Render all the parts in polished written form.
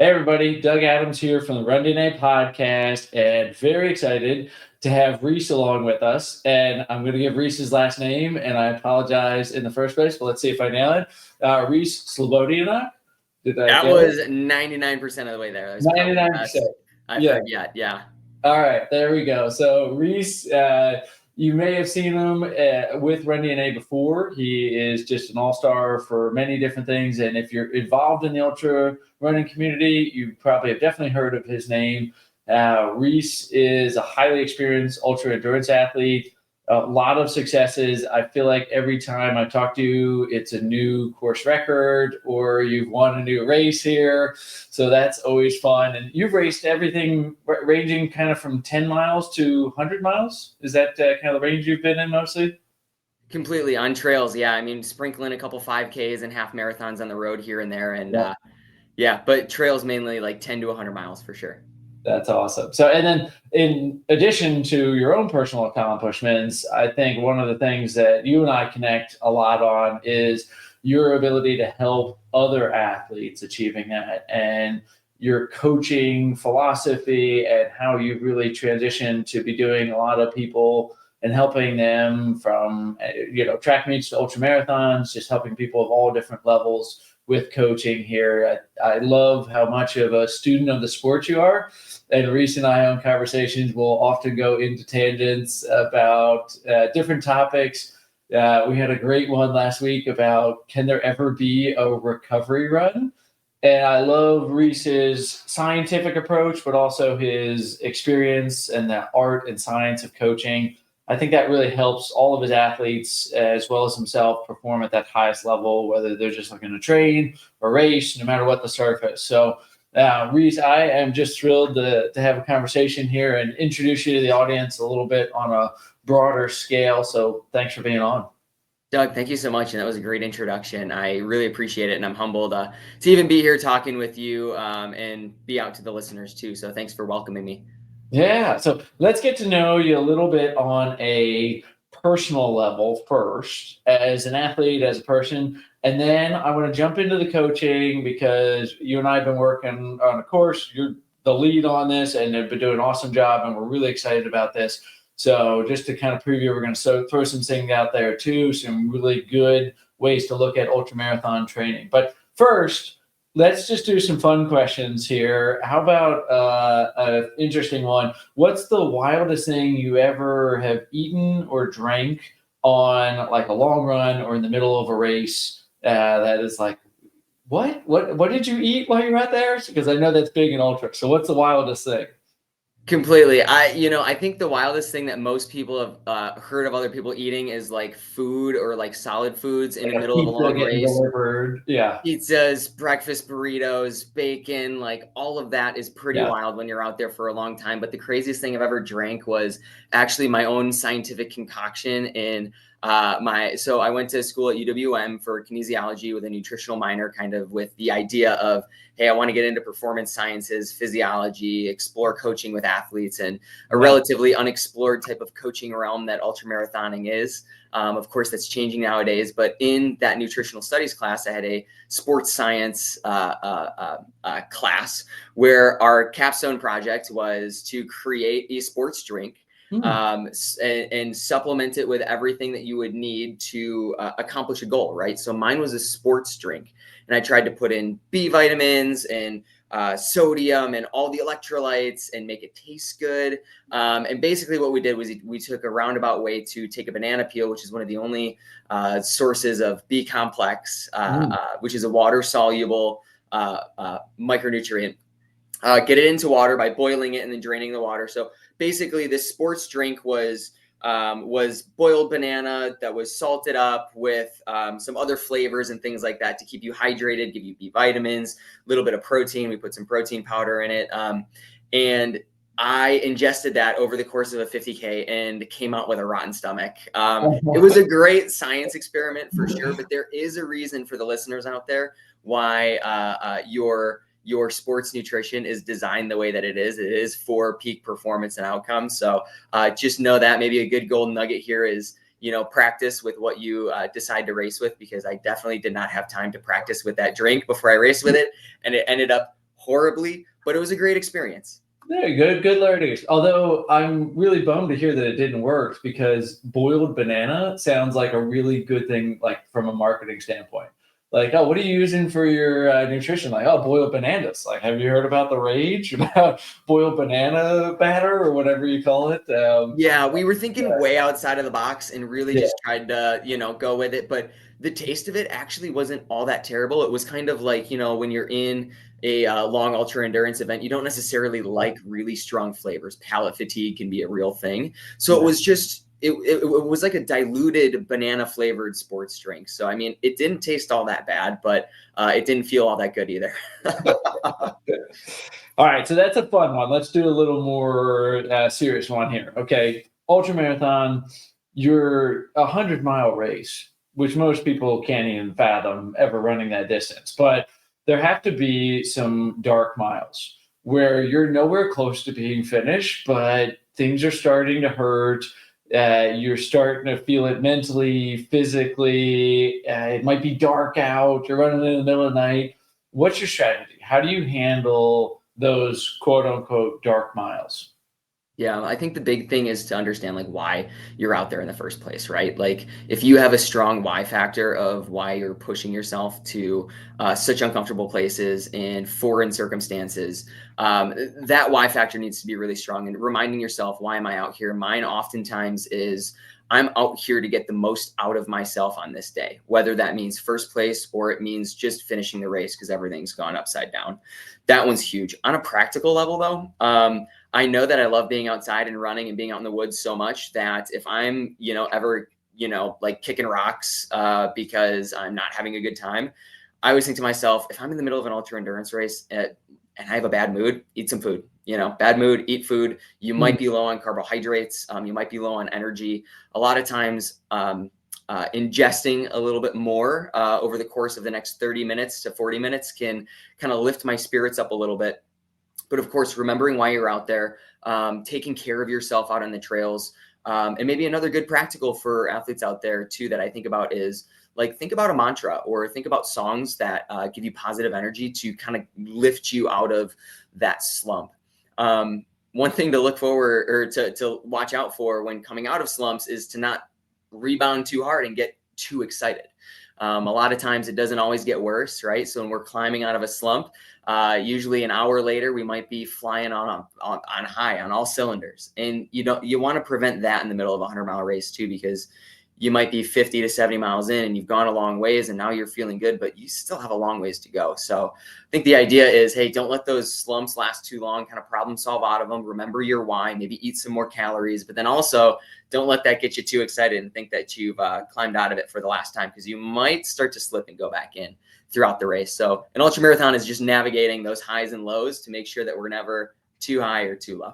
everybody, Doug Adams here from the RunDNA podcast, and very excited to have Reese along with us. And I'm going to give Reese's last name, and I apologize in the first place, but let's see if I nail it. Reese Slobodiana. That was 99% of the way there. 99%. Yeah. All right, there we go. So Reese, you may have seen him with RunDNA before. He is just an all-star for many different things. And if you're involved in the ultra running community, you probably have definitely heard of his name. Reese is a highly experienced ultra endurance athlete. A lot of successes. I feel like every time I talk to you, it's a new course record or you've won a new race here. So that's always fun. And you've raced everything ranging kind of from 10 miles to 100 miles. Is that kind of the range you've been in mostly? Completely on trails. Yeah. I mean, sprinkling a couple 5Ks and half marathons on the road here and there. And but trails mainly like 10 to 100 miles for sure. That's awesome. So, and then in addition to your own personal accomplishments, I think one of the things that you and I connect a lot on is your ability to help other athletes achieving that, and your coaching philosophy and how you've really transitioned to be doing a lot of people and helping them from, track meets to ultra marathons, just helping people of all different levels with coaching here. I love how much of a student of the sport you are. And Reese and I on conversations will often go into tangents about different topics. We had a great one last week about, can there ever be a recovery run? And I love Reese's scientific approach, but also his experience and the art and science of coaching. I think that really helps all of his athletes as well as himself perform at that highest level, whether they're just looking to train or race, no matter what the surface. So Reese, I am just thrilled to have a conversation here and introduce you to the audience a little bit on a broader scale. So thanks for being on. Doug, thank you so much. And that was a great introduction. I really appreciate it. And I'm humbled to even be here talking with you and be out to the listeners too. So thanks for welcoming me. Yeah. So let's get to know you a little bit on a personal level first, as an athlete, as a person. And then I want to jump into the coaching because you and I have been working on a course. You're the lead on this and have been doing an awesome job. And we're really excited about this. So just to kind of preview, we're going to throw some things out there too, some really good ways to look at ultramarathon training. But first, let's just do some fun questions here. How about an interesting one? What's the wildest thing you ever have eaten or drank on like a long run or in the middle of a race that is like, what did you eat while you were out there? Because I know that's big in ultra. So what's the wildest thing? Completely. I think the wildest thing that most people have heard of other people eating is like food or like solid foods in the middle of a long race. Delivered. Yeah. Pizzas, breakfast burritos, bacon, like all of that is pretty wild when you're out there for a long time. But the craziest thing I've ever drank was actually my own scientific concoction in so I went to school at UWM for kinesiology with a nutritional minor, kind of with the idea of, hey, I want to get into performance sciences, physiology, explore coaching with athletes, and a relatively unexplored type of coaching realm that ultramarathoning is. Of course, that's changing nowadays. But in that nutritional studies class, I had a sports science class where our capstone project was to create a sports drink and supplement it with everything that you would need to accomplish a goal, right? So mine was a sports drink, and I tried to put in B vitamins and sodium and all the electrolytes and make it taste good. And basically what we did was we took a roundabout way to take a banana peel, which is one of the only sources of B complex, which is a water soluble micronutrient. Get it into water by boiling it and then draining the water. So basically this sports drink was boiled banana that was salted up with some other flavors and things like that to keep you hydrated, give you B vitamins, a little bit of protein. We put some protein powder in it. And I ingested that over the course of a 50K and came out with a rotten stomach. It was a great science experiment for sure, but there is a reason for the listeners out there why your sports nutrition is designed the way that it is. It is for peak performance and outcomes. So just know that maybe a good golden nugget here is, practice with what you decide to race with, because I definitely did not have time to practice with that drink before I raced with it. And it ended up horribly, but it was a great experience. Very good, good learning. Although I'm really bummed to hear that it didn't work, because boiled banana sounds like a really good thing, like from a marketing standpoint. Like, oh, what are you using for your nutrition? Like, oh, boiled bananas. Like, have you heard about the rage about boiled banana batter or whatever you call it? Yeah, we were thinking way outside of the box and really Yeah. just tried to, go with it. But the taste of it actually wasn't all that terrible. It was kind of like, when you're in a long ultra endurance event, you don't necessarily like really strong flavors. Palate fatigue can be a real thing. So it was just, it was like a diluted banana flavored sports drink. So, I mean, it didn't taste all that bad, but it didn't feel all that good either. All right, so that's a fun one. Let's do a little more serious one here. Okay, ultra marathon, you're 100-mile race, which most people can't even fathom ever running that distance. But there have to be some dark miles where you're nowhere close to being finished, but things are starting to hurt. You're starting to feel it mentally, physically. It might be dark out. You're running in the middle of the night. What's your strategy? How do you handle those quote unquote dark miles? Yeah, I think the big thing is to understand like why you're out there in the first place, right? Like if you have a strong why factor of why you're pushing yourself to such uncomfortable places in foreign circumstances, that why factor needs to be really strong. And reminding yourself, why am I out here? Mine oftentimes is I'm out here to get the most out of myself on this day, whether that means first place or it means just finishing the race because everything's gone upside down. That one's huge. On a practical level, though, I know that I love being outside and running and being out in the woods so much that if I'm, ever, like kicking rocks because I'm not having a good time, I always think to myself, if I'm in the middle of an ultra endurance race and I have a bad mood, eat some food. Bad mood, eat food. You might be low on carbohydrates. You might be low on energy. A lot of times, ingesting a little bit more over the course of the next 30 minutes to 40 minutes can kind of lift my spirits up a little bit. But of course, remembering why you're out there, taking care of yourself out on the trails. And maybe another good practical for athletes out there too that I think about is like, think about a mantra or think about songs that give you positive energy to kind of lift you out of that slump. One thing to look forward or to watch out for when coming out of slumps is to not rebound too hard and get too excited. A lot of times it doesn't always get worse, right? So when we're climbing out of a slump, usually an hour later, we might be flying on high on all cylinders. And you want to prevent that in the middle of a 100-mile race too, because you might be 50 to 70 miles in and you've gone a long ways and now you're feeling good, but you still have a long ways to go. So I think the idea is, hey, don't let those slumps last too long, kind of problem solve out of them. Remember your why, maybe eat some more calories, but then also don't let that get you too excited and think that you've climbed out of it for the last time, because you might start to slip and go back in throughout the race. So an ultra marathon is just navigating those highs and lows to make sure that we're never too high or too low.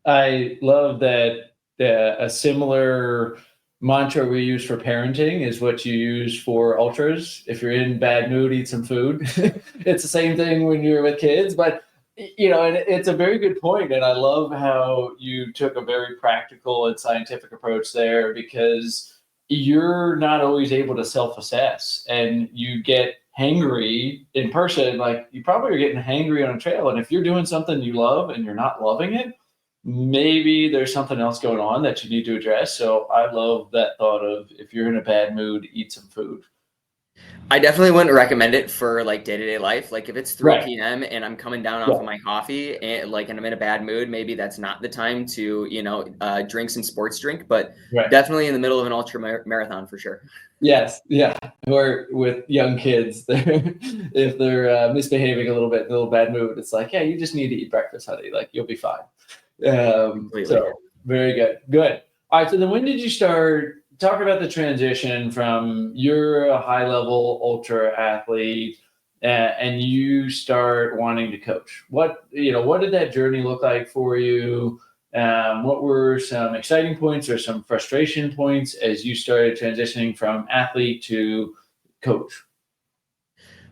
I love that a similar mantra we use for parenting is what you use for ultras. If you're in bad mood, eat some food. It's the same thing when you're with kids, but and it's a very good point. And I love how you took a very practical and scientific approach there, because you're not always able to self-assess and you get hangry in person. Like, you probably are getting hangry on a trail. And if you're doing something you love and you're not loving it, maybe there's something else going on that you need to address. So I love that thought of, if you're in a bad mood, eat some food. I definitely wouldn't recommend it for like day-to-day life. Like if it's 3 Right. p.m. and I'm coming down off of my coffee and I'm in a bad mood, maybe that's not the time to, drink some sports drink, but Right. definitely in the middle of an ultra marathon for sure. Yes. Yeah. Or with young kids, if they're misbehaving a little bad mood, it's like, yeah, you just need to eat breakfast, honey. Like, you'll be fine. So very good. Good. All right. So then when did you start? Talk about the transition from, you're a high level ultra athlete and you start wanting to coach. What did that journey look like for you? What were some exciting points or some frustration points as you started transitioning from athlete to coach?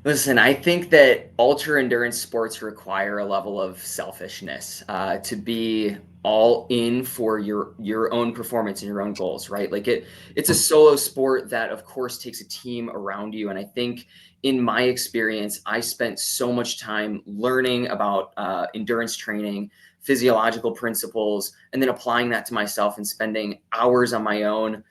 Listen, I think that ultra endurance sports require a level of selfishness to be all in for your own performance and your own goals, right? Like it's a solo sport that of course takes a team around you. And I think in my experience, I spent so much time learning about endurance training, physiological principles, and then applying that to myself and spending hours on my own,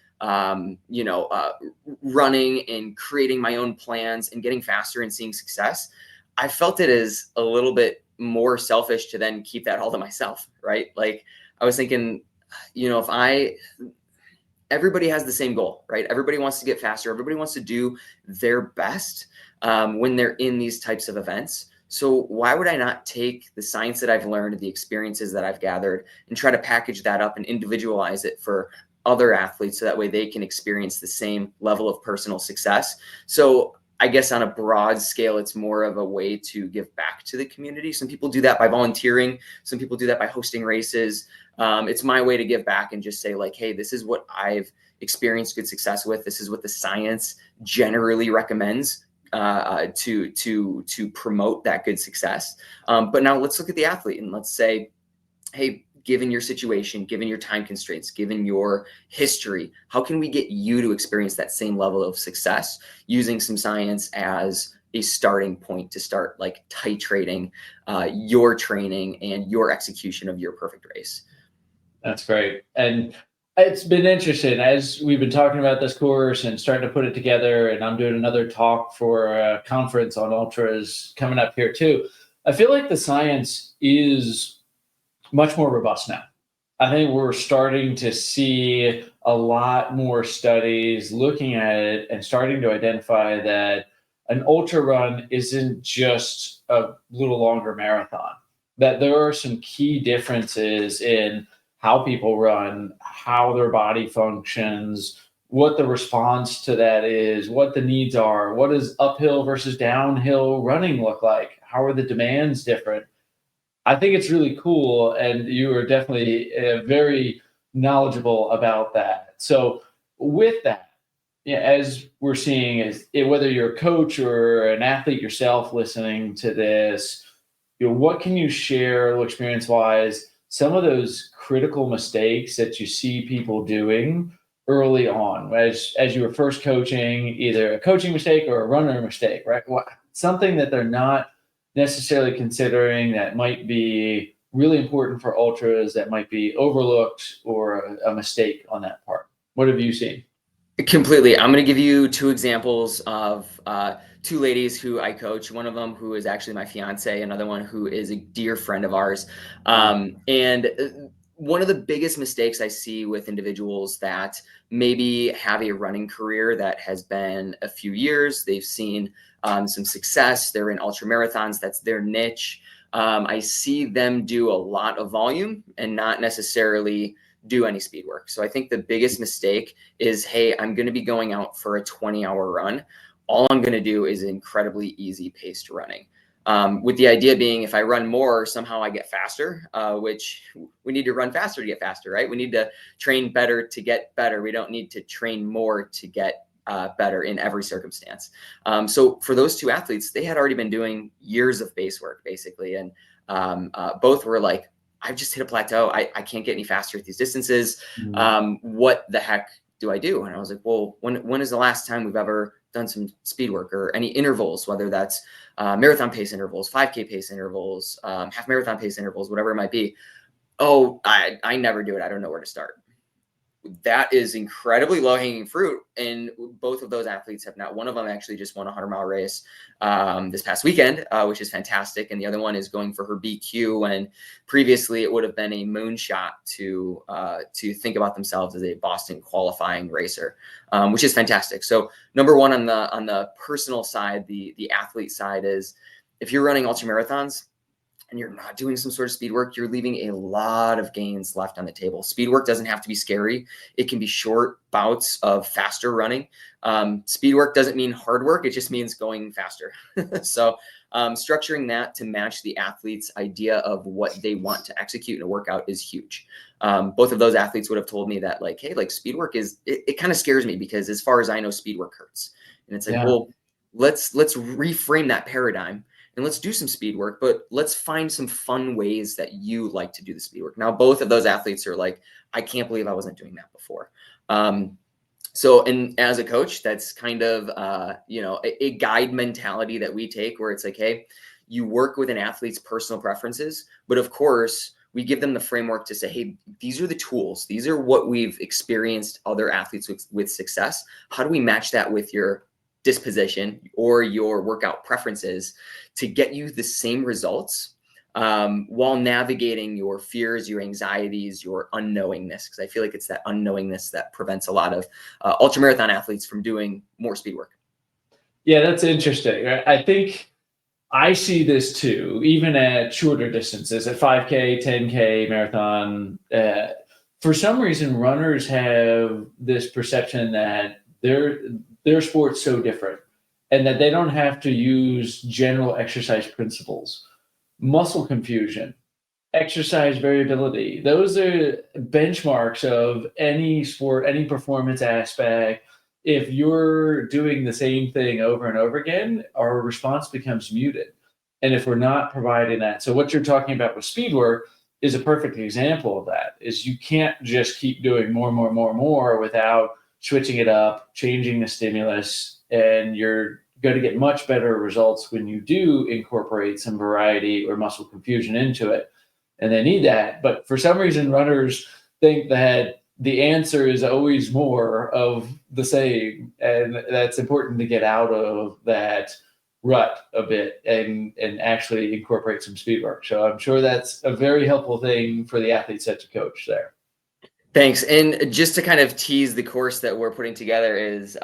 running and creating my own plans and getting faster and seeing success. I felt it as a little bit more selfish to then keep that all to myself, right? Like I was thinking, everybody has the same goal, right? Everybody wants to get faster. Everybody wants to do their best when they're in these types of events. So why would I not take the science that I've learned, the experiences that I've gathered, and try to package that up and individualize it for other athletes so that way they can experience the same level of personal success? So I guess on a broad scale, it's more of a way to give back to the community. Some people do that by volunteering. Some people do that by hosting races. It's my way to give back and just say like, hey, this is what I've experienced good success with. This is what the science generally recommends to promote that good success. But now let's look at the athlete and let's say, hey, given your situation, given your time constraints, given your history, how can we get you to experience that same level of success using some science as a starting point to start like titrating your training and your execution of your perfect race? That's great. And it's been interesting as we've been talking about this course and starting to put it together. And I'm doing another talk for a conference on ultras coming up here too. I feel like the science is much more robust now. I think we're starting to see a lot more studies looking at it and starting to identify that an ultra run isn't just a little longer marathon, that there are some key differences in how people run, how their body functions, what the response to that is, what the needs are, what does uphill versus downhill running look like, how are the demands different. I think it's really cool, and you are definitely very knowledgeable about that. So with that, yeah, as we're seeing, whether you're a coach or an athlete yourself listening to this, what can you share experience-wise, some of those critical mistakes that you see people doing early on as you were first coaching, either a coaching mistake or a runner mistake, right? Something that they're not necessarily considering that might be really important for ultras that might be overlooked or a mistake on that part. What have you seen? Completely. I'm going to give you two examples of two ladies who I coach. One of them who is actually my fiance, another one who is a dear friend of ours. And one of the biggest mistakes I see with individuals that maybe have a running career that has been a few years, they've seen some success, they're in ultra marathons, that's their niche. I see them do a lot of volume and not necessarily do any speed work. So I think the biggest mistake is, hey, I'm going to be going out for a 20-hour run. All I'm going to do is incredibly easy paced running. With the idea being, if I run more, somehow I get faster, which we need to run faster to get faster, right? We need to train better to get better. We don't need to train more to get better in every circumstance. So for those two athletes, they had already been doing years of base work, basically. And both were like, I've just hit a plateau. I can't get any faster at these distances. What the heck do I do? And I was like, well, when is the last time we've ever done some speed work or any intervals, whether that's marathon pace intervals, 5K pace intervals, half marathon pace intervals, whatever it might be. Oh, I never do it. I don't know where to start. That is incredibly low hanging fruit. And both of those athletes have not. One of them actually just won a 100-mile race this past weekend, which is fantastic. And the other one is going for her BQ. And previously it would have been a moonshot to think about themselves as a Boston qualifying racer, which is fantastic. So number one on the personal side, the athlete side is, if you're running ultra marathons and you're not doing some sort of speed work, you're leaving a lot of gains left on the table. Speed work doesn't have to be scary. It can be short bouts of faster running. Speed work doesn't mean hard work. It just means going faster. So structuring that to match the athlete's idea of what they want to execute in a workout is huge. Both of those athletes would have told me that, like, hey, like speed work it kind of scares me because as far as I know, speed work hurts. And it's like, well, let's reframe that paradigm and let's do some speed work, but let's find some fun ways that you like to do the speed work. Now, both of those athletes are like, I can't believe I wasn't doing that before. And as a coach, that's kind of, a guide mentality that we take, where it's like, hey, you work with an athlete's personal preferences, but of course we give them the framework to say, hey, these are the tools. These are what we've experienced other athletes with success. How do we match that with your disposition or your workout preferences to get you the same results, while navigating your fears, your anxieties, your unknowingness? Because I feel like it's that unknowingness that prevents a lot of ultramarathon athletes from doing more speed work. Yeah, that's interesting. I think I see this too, even at shorter distances, at 5K, 10K, marathon. For some reason, runners have this perception that their sport's so different and that they don't have to use general exercise principles. Muscle confusion, exercise variability, those are benchmarks of any sport, any performance aspect. If you're doing the same thing over and over again, our response becomes muted. And if we're not providing that, so what you're talking about with speed work is a perfect example of that. Is you can't just keep doing more without switching it up, changing the stimulus, and you're going to get much better results when you do incorporate some variety or muscle confusion into it. And they need that. But for some reason, runners think that the answer is always more of the same. And that's important to get out of that rut a bit and actually incorporate some speed work. So I'm sure that's a very helpful thing for the athletes that you coach there. Thanks. And just to kind of tease the course that we're putting together is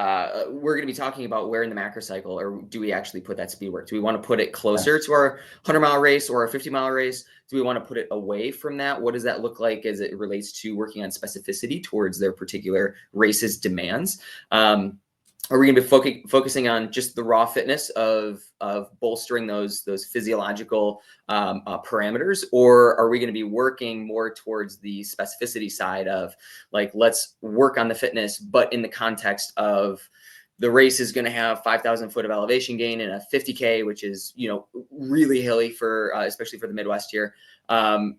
we're going to be talking about where in the macro cycle, or do we actually put that speed work? Do we want to put it closer to our 100-mile race or a 50-mile race? Do we want to put it away from that? What does that look like as it relates to working on specificity towards their particular race's demands? Are we going to be focusing on just the raw fitness of bolstering those physiological parameters, or are we going to be working more towards the specificity side of, like, let's work on the fitness, but in the context of the race is going to have 5,000 foot of elevation gain and a 50K, which is, really hilly for especially for the Midwest here.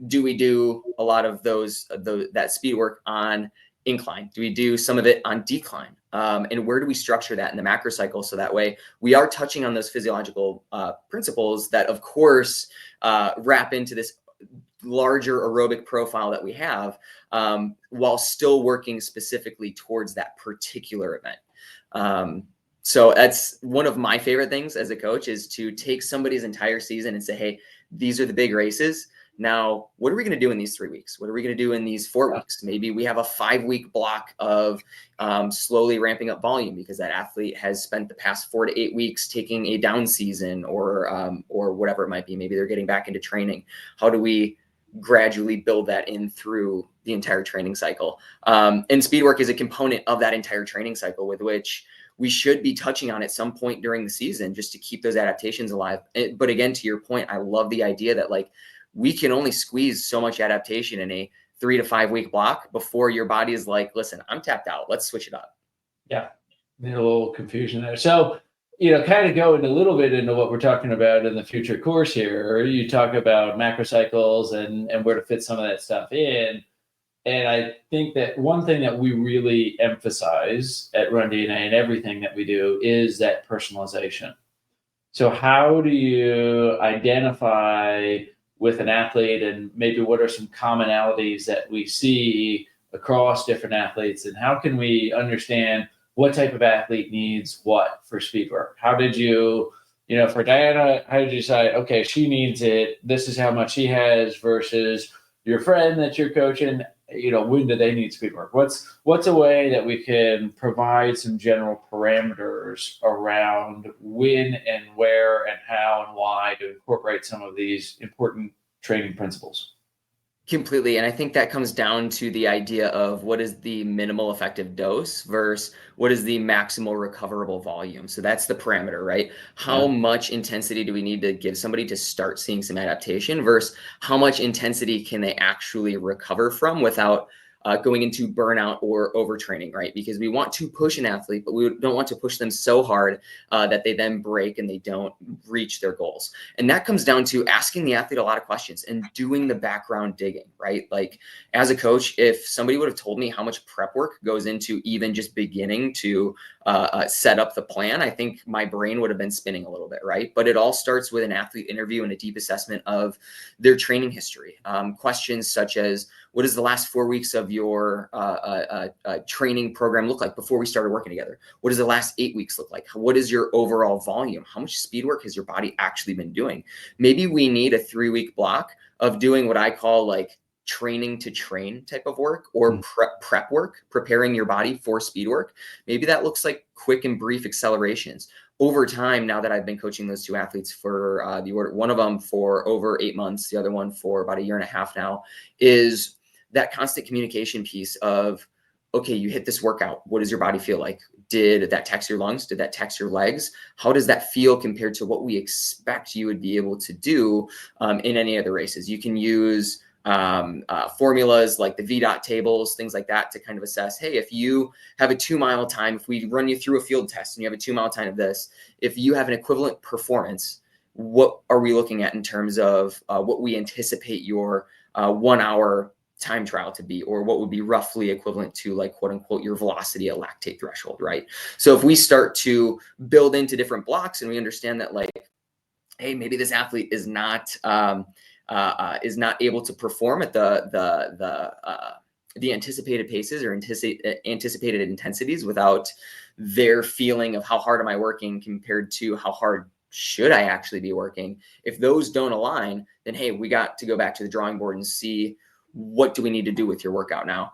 Do we do a lot of that speed work on incline? Do we do some of it on decline? And where do we structure that in the macro cycle? So that way we are touching on those physiological principles that, of course, wrap into this larger aerobic profile that we have, while still working specifically towards that particular event. So that's one of my favorite things as a coach, is to take somebody's entire season and say, hey, these are the big races. Now, what are we going to do in these 3 weeks? What are we going to do in these 4 weeks? Maybe we have a 5-week block of slowly ramping up volume because that athlete has spent the past 4 to 8 weeks taking a down season or whatever it might be. Maybe they're getting back into training. How do we gradually build that in through the entire training cycle? And speed work is a component of that entire training cycle, with which we should be touching on at some point during the season just to keep those adaptations alive. But again, to your point, I love the idea that, like, we can only squeeze so much adaptation in a 3 to 5 week block before your body is like, listen, I'm tapped out. Let's switch it up. Yeah. A little confusion there. So, kind of going a little bit into what we're talking about in the future course here, you talk about macro cycles and where to fit some of that stuff in. And I think that one thing that we really emphasize at RunDNA and everything that we do is that personalization. So how do you identify with an athlete, and maybe what are some commonalities that we see across different athletes, and how can we understand what type of athlete needs what for speed work? How did you, for Diana, how did you decide, okay, she needs it, this is how much she has, versus your friend that you're coaching, when do they need speed work? What's a way that we can provide some general parameters around when and where and how and why to incorporate some of these important training principles? Completely. And I think that comes down to the idea of what is the minimal effective dose versus what is the maximal recoverable volume. So that's the parameter, right? How much intensity do we need to give somebody to start seeing some adaptation versus how much intensity can they actually recover from without going into burnout or overtraining, right? Because we want to push an athlete, but we don't want to push them so hard that they then break and they don't reach their goals. And that comes down to asking the athlete a lot of questions and doing the background digging, right? Like as a coach, if somebody would have told me how much prep work goes into even just beginning to set up the plan, I think my brain would have been spinning a little bit, right? But it all starts with an athlete interview and a deep assessment of their training history. Questions such as, what does the last 4 weeks of your training program look like before we started working together? What does the last 8 weeks look like? What is your overall volume? How much speed work has your body actually been doing? Maybe we need a 3-week block of doing what I call like training to train type of work, or prep work, preparing your body for speed work. Maybe that looks like quick and brief accelerations. Over time, now that I've been coaching those 2 athletes for one of them for over 8 months, the other one for about 1.5 years now, is that constant communication piece of, okay, you hit this workout. What does your body feel like? Did that tax your lungs? Did that tax your legs? How does that feel compared to what we expect you would be able to do in any other races? You can use formulas like the VDOT tables, things like that, to kind of assess, hey, if you have a 2-mile time, if we run you through a field test and you have a 2-mile time of this, if you have an equivalent performance, what are we looking at in terms of what we anticipate your 1-hour time trial to be, or what would be roughly equivalent to, like, quote unquote, your velocity at lactate threshold, right? So if we start to build into different blocks and we understand that, like, hey, maybe this athlete is not able to perform at the anticipated paces or anticipated intensities without their feeling of how hard am I working compared to how hard should I actually be working. If those don't align, then hey, we got to go back to the drawing board and see, what do we need to do with your workout now?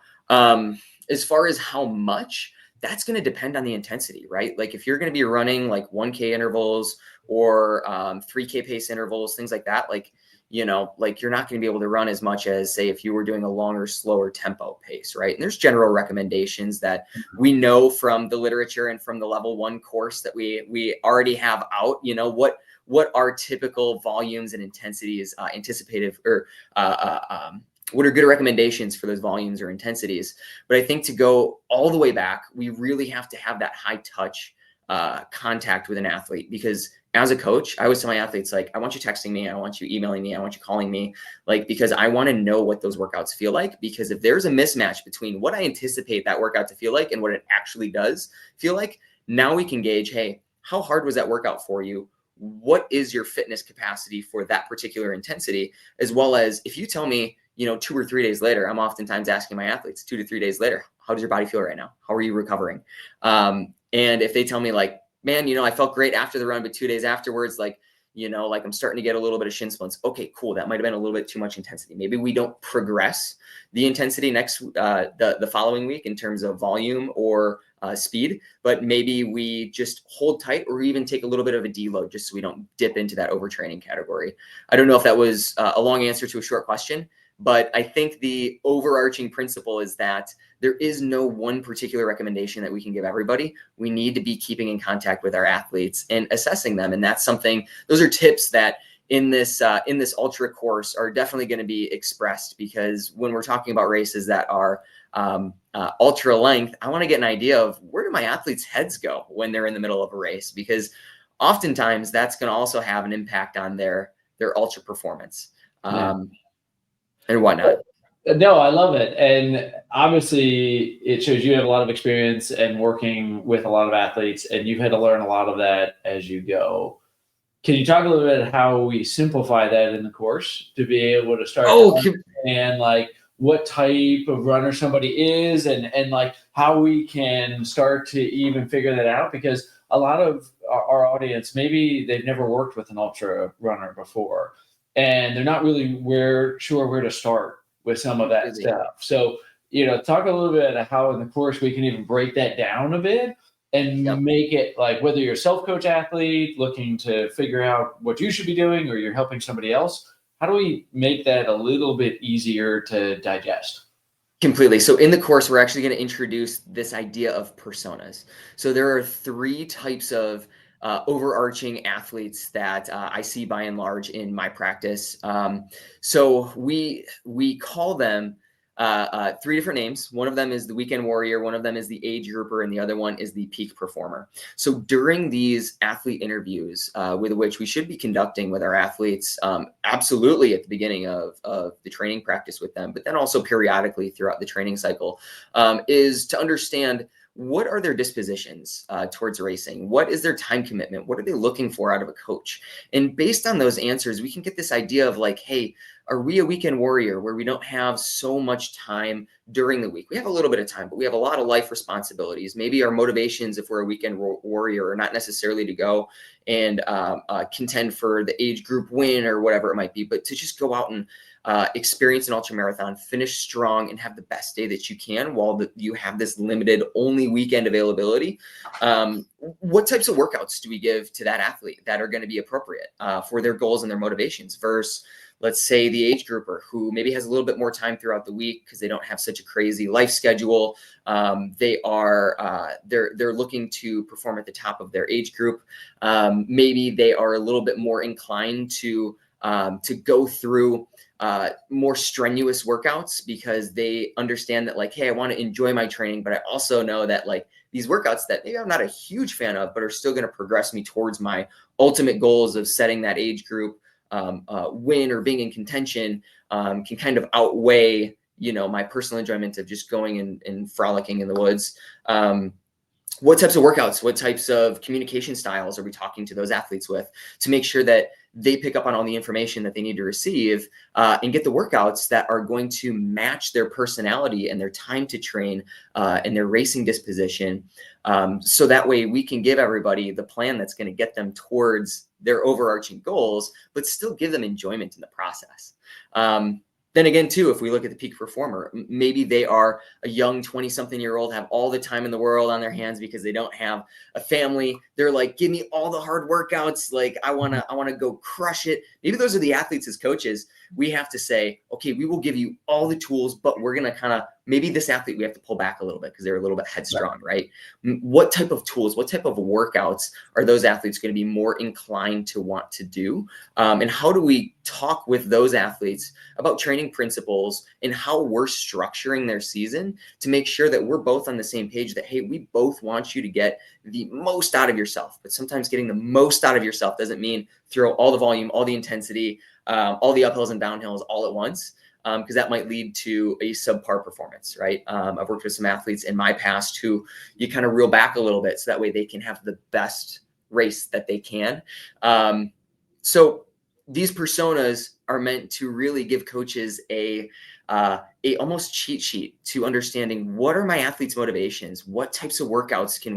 As far as how much, that's going to depend on the intensity, right? Like if you're going to be running like 1K intervals or 3K pace intervals, things like that, like, you know, like you're not going to be able to run as much as, say, if you were doing a longer, slower tempo pace, right? And there's general recommendations that we know from the literature and from the level 1 course that we already have out, you know, what are typical volumes and intensities anticipated, or what are good recommendations for those volumes or intensities. But I think to go all the way back, we really have to have that high touch contact with an athlete, because as a coach, I always tell my athletes, like, I want you texting me, I want you emailing me, I want you calling me, like, because I want to know what those workouts feel like. Because if there's a mismatch between what I anticipate that workout to feel like and what it actually does feel like, now we can gauge, hey, how hard was that workout for you? What is your fitness capacity for that particular intensity? As well as, if you tell me, you know, 2 or 3 days later, I'm oftentimes asking my athletes 2 to 3 days later, how does your body feel right now? How are you recovering? And if they tell me, like, man, you know, I felt great after the run, but 2 days afterwards, like, you know, like I'm starting to get a little bit of shin splints. Okay, cool. That might've been a little bit too much intensity. Maybe we don't progress the intensity the following week in terms of volume or speed, but maybe we just hold tight or even take a little bit of a deload just so we don't dip into that overtraining category. I don't know if that was a long answer to a short question, but I think the overarching principle is that there is no one particular recommendation that we can give everybody. We need to be keeping in contact with our athletes and assessing them. And that's something, those are tips that in this ultra course are definitely going to be expressed, because when we're talking about races that are ultra length, I want to get an idea of, where do my athletes' heads go when they're in the middle of a race? Because oftentimes that's going to also have an impact on their ultra performance. And whatnot. No, I love it. And obviously it shows you have a lot of experience and working with a lot of athletes, and you've had to learn a lot of that as you go. Can you talk a little bit how we simplify that in the course to be able to start to understand, like, what type of runner somebody is, and like how we can start to even figure that out? Because a lot of our audience, maybe they've never worked with an ultra runner before, and they're not really sure where to start with some of that stuff. So, you know, talk a little bit about how in the course we can even break that down a bit and make it, like, whether you're a self-coach athlete looking to figure out what you should be doing, or you're helping somebody else, how do we make that a little bit easier to digest? Completely. So in the course, we're actually going to introduce this idea of personas. So there are 3 types of overarching athletes that I see by and large in my practice. So we call them three different names. One of them is the weekend warrior, one of them is the age grouper, and the other one is the peak performer. So during these athlete interviews, with which we should be conducting with our athletes, absolutely at the beginning of the training practice with them, but then also periodically throughout the training cycle, is to understand what are their dispositions towards racing? What is their time commitment? What are they looking for out of a coach? And based on those answers, we can get this idea of like, hey, are we a weekend warrior where we don't have so much time during the week? We have a little bit of time, but we have a lot of life responsibilities. Maybe our motivations, if we're a weekend warrior, are not necessarily to go and contend for the age group win or whatever it might be, but to just go out and experience an ultra marathon, finish strong, and have the best day that you can while you have this limited only weekend availability. What types of workouts do we give to that athlete that are going to be appropriate for their goals and their motivations versus, let's say, the age grouper who maybe has a little bit more time throughout the week because they don't have such a crazy life schedule. They're looking to perform at the top of their age group. Maybe they are a little bit more inclined to go through more strenuous workouts because they understand that like, hey, I want to enjoy my training, but I also know that like these workouts that maybe I'm not a huge fan of, but are still going to progress me towards my ultimate goals of setting that age group win or being in contention, can kind of outweigh, my personal enjoyment of just going and frolicking in the woods. What types of workouts, what types of communication styles are we talking to those athletes with to make sure that they pick up on all the information that they need to receive and get the workouts that are going to match their personality and their time to train and their racing disposition. So that way we can give everybody the plan that's going to get them towards their overarching goals, but still give them enjoyment in the process. Then again, too, if we look at the peak performer, maybe they are a young 20-something-year-old, have all the time in the world on their hands because they don't have a family. They're like, give me all the hard workouts. Like, I want to go crush it. Maybe those are the athletes as coaches. We have to say, okay, we will give you all the tools, but we're going to kind of, maybe this athlete, we have to pull back a little bit because they're a little bit headstrong, right? What type of tools, what type of workouts are those athletes going to be more inclined to want to do? And how do we talk with those athletes about training principles and how we're structuring their season to make sure that we're both on the same page that, hey, we both want you to get the most out of yourself. But sometimes getting the most out of yourself doesn't mean throw all the volume, all the intensity, all the uphills and downhills all at once, because that might lead to a subpar performance, right? I've worked with some athletes in my past who you kind of reel back a little bit so that way they can have the best race that they can. So these personas are meant to really give coaches a almost cheat sheet to understanding what are my athletes' motivations, what types of workouts can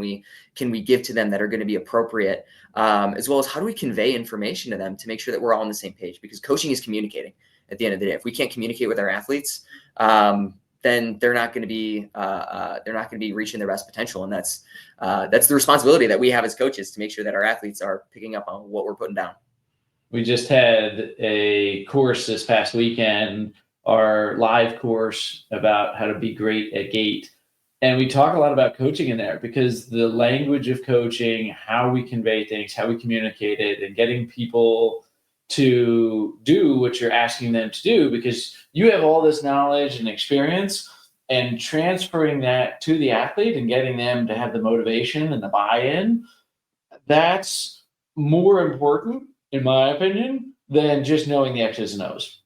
we give to them that are going to be appropriate, as well as how do we convey information to them to make sure that we're all on the same page, because coaching is communicating at the end of the day. If we can't communicate with our athletes, then they're not going to be reaching their best potential, and that's the responsibility that we have as coaches to make sure that our athletes are picking up on what we're putting down. We just had a course this past weekend, our live course about how to be great at gait. And we talk a lot about coaching in there because the language of coaching, how we convey things, how we communicate it, and getting people to do what you're asking them to do, because you have all this knowledge and experience, and transferring that to the athlete and getting them to have the motivation and the buy-in, that's more important, in my opinion, than just knowing the X's and O's.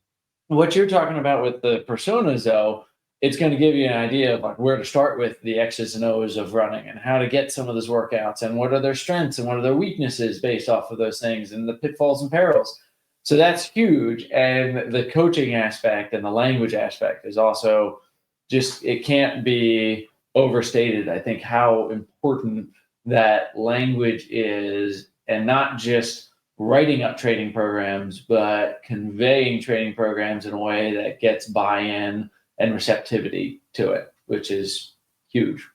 What you're talking about with the personas, though, it's going to give you an idea of like where to start with the X's and O's of running and how to get some of those workouts and what are their strengths and what are their weaknesses based off of those things and the pitfalls and perils. So that's huge. And the coaching aspect and the language aspect is also just, it can't be overstated, I think, how important that language is, and not just writing up training programs, but conveying training programs in a way that gets buy-in and receptivity to it, which is huge.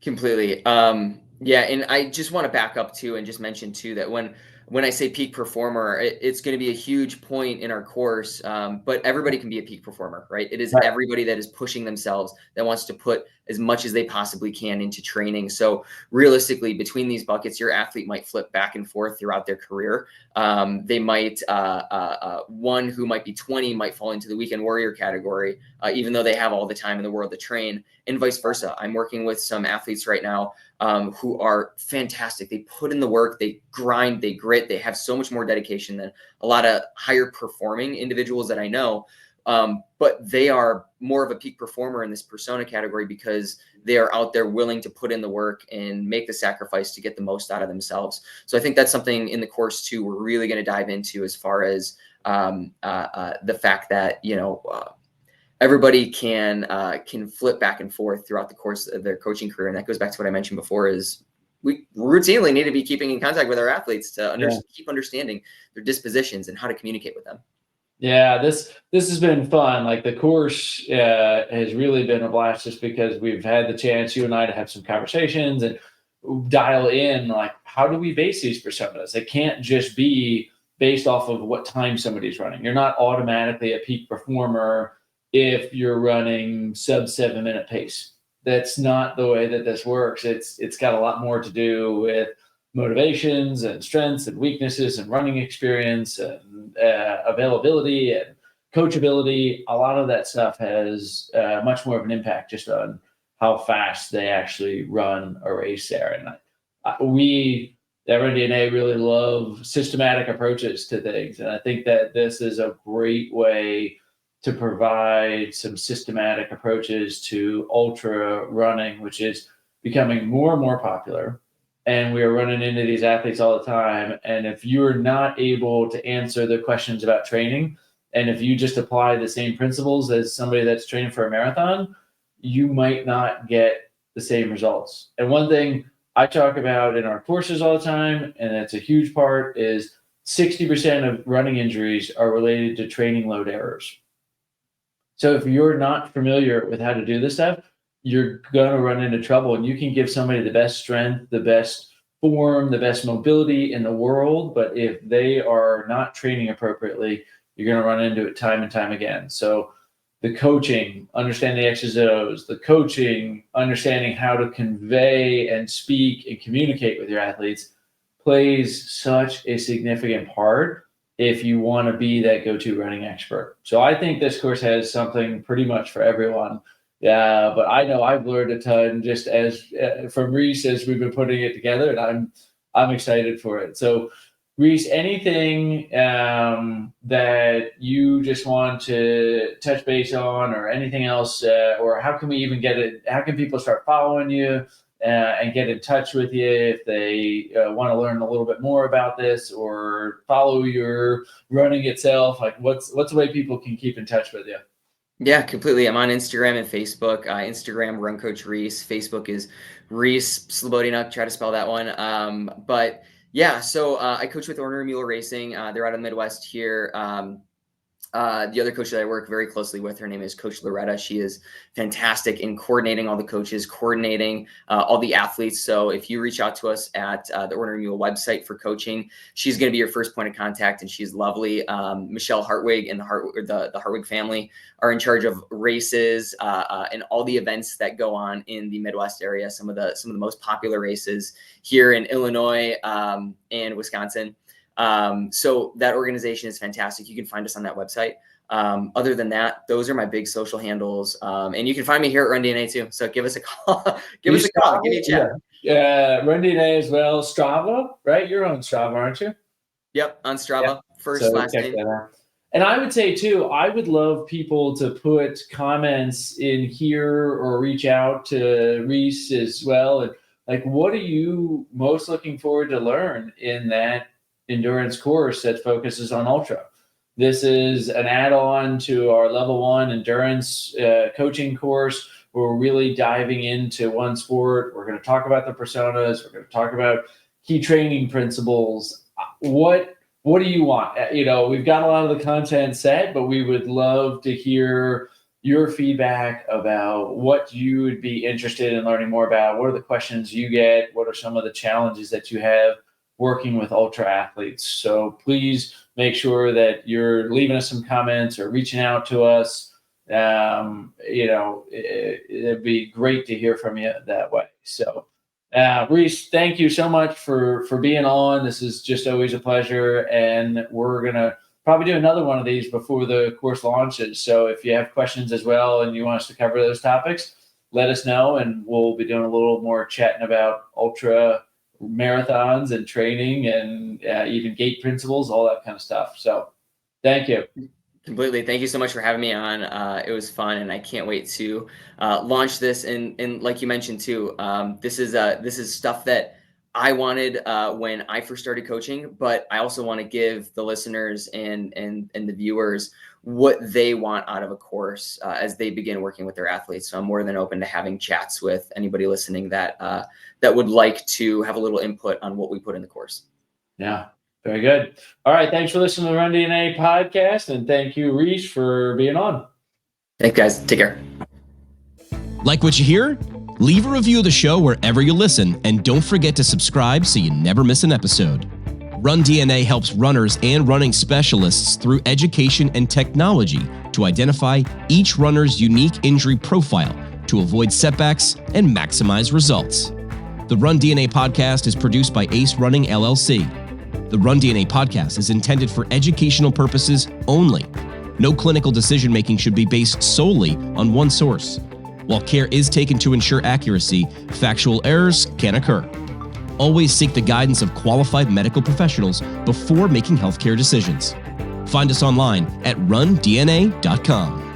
Completely. Yeah. And I just want to back up too and just mention too that when when I say peak performer, it's going to be a huge point in our course. But everybody can be a peak performer, right? It is everybody that is pushing themselves, that wants to put as much as they possibly can into training. So realistically, between these buckets, your athlete might flip back and forth throughout their career. They might, one who might be 20 might fall into the weekend warrior category, even though they have all the time in the world to train, and vice versa. I'm working with some athletes right now who are fantastic. They put in the work, they grind, they grit, they have so much more dedication than a lot of higher performing individuals that I know. But they are more of a peak performer in this persona category because they are out there willing to put in the work and make the sacrifice to get the most out of themselves. So I think that's something in the course too, we're really going to dive into, as far as the fact that, everybody can flip back and forth throughout the course of their coaching career. And that goes back to what I mentioned before, is we routinely need to be keeping in contact with our athletes to keep understanding their dispositions and how to communicate with them. Yeah, this has been fun. Like, the course has really been a blast, just because we've had the chance, you and I, to have some conversations and dial in, like, how do we base these personas? It can't just be based off of what time somebody's running. You're not automatically a peak performer if you're running sub 7-minute pace. That's not the way that this works. It's got a lot more to do with motivations and strengths and weaknesses and running experience and availability and coachability. A lot of that stuff has much more of an impact just on how fast they actually run a race there. And we at RunDNA really love systematic approaches to things. And I think that this is a great way to provide some systematic approaches to ultra running, which is becoming more and more popular. And we are running into these athletes all the time. And if you're not able to answer the questions about training, and if you just apply the same principles as somebody that's training for a marathon, you might not get the same results. And one thing I talk about in our courses all the time, and it's a huge part, is 60% of running injuries are related to training load errors. So if you're not familiar with how to do this stuff, you're going to run into trouble. And you can give somebody the best strength, the best form, the best mobility in the world, but if they are not training appropriately, you're going to run into it time and time again. So the coaching, understanding the X's and O's, the coaching, understanding how to convey and speak and communicate with your athletes plays such a significant part if you want to be that go-to running expert. So I think this course has something pretty much for everyone. Yeah, but I know I've learned a ton just as from Reese as we've been putting it together, and I'm excited for it. So Reese, anything that you just want to touch base on, or anything else, or how can we even get it? How can people start following you and get in touch with you if they want to learn a little bit more about this, or follow your running itself? Like, what's the way people can keep in touch with you? Yeah, completely. I'm on Instagram and Facebook. Instagram, Run Coach Reese. Facebook is Reese Slobodina. Try to spell that one. But yeah, so I coach with Ornery Mule Racing. They're out of the Midwest here. The other coach that I work very closely with, her name is Coach Loretta. She is fantastic in coordinating all the coaches, coordinating all the athletes. So if you reach out to us at the Ornery Mule website for coaching, she's going to be your first point of contact, and she's lovely. Michelle Hartwig and the Hartwig family are in charge of races and all the events that go on in the Midwest area. Some of the most popular races here in Illinois and Wisconsin. So that organization is fantastic. You can find us on that website. Other than that, those are my big social handles. And you can find me here at RunDNA too. So give us a call. Give me a chat. Yeah, RunDNA as well. Strava, right? You're on Strava, aren't you? Yep, on Strava. Yeah. Last name. And I would say too, I would love people to put comments in here or reach out to Reese as well. And like, what are you most looking forward to learn in that endurance course that focuses on ultra? This is an add-on to our level 1 endurance coaching course. We're really diving into one sport. We're going to talk about the personas. We're going to talk about key training principles. What do you want? We've got a lot of the content set, but we would love to hear your feedback about what you would be interested in learning more about. What are the questions you get? What are some of the challenges that you have? working with ultra athletes. So please make sure that you're leaving us some comments or reaching out to us. It'd be great to hear from you that way. So Reese, thank you so much for being on. This is just always a pleasure. And we're going to probably do another one of these before the course launches. So if you have questions as well and you want us to cover those topics, let us know. And we'll be doing a little more chatting about ultra marathons and training and even gait principles, all that kind of stuff. So thank you. Completely. Thank you so much for having me on. It was fun, and I can't wait to launch this. And like you mentioned too, this is stuff that I wanted when I first started coaching, but I also want to give the listeners and the viewers what they want out of a course as they begin working with their athletes. So I'm more than open to having chats with anybody listening that would like to have a little input on what we put in the course. Yeah. Very good. All right. Thanks for listening to the RunDNA podcast. And thank you, Reese, for being on. Thanks, guys. Take care. Like what you hear? Leave a review of the show wherever you listen, and don't forget to subscribe so you never miss an episode. RunDNA helps runners and running specialists through education and technology to identify each runner's unique injury profile to avoid setbacks and maximize results. The RunDNA podcast is produced by Ace Running LLC. The RunDNA podcast is intended for educational purposes only. No clinical decision-making should be based solely on one source. While care is taken to ensure accuracy, factual errors can occur. Always seek the guidance of qualified medical professionals before making healthcare decisions. Find us online at rundna.com.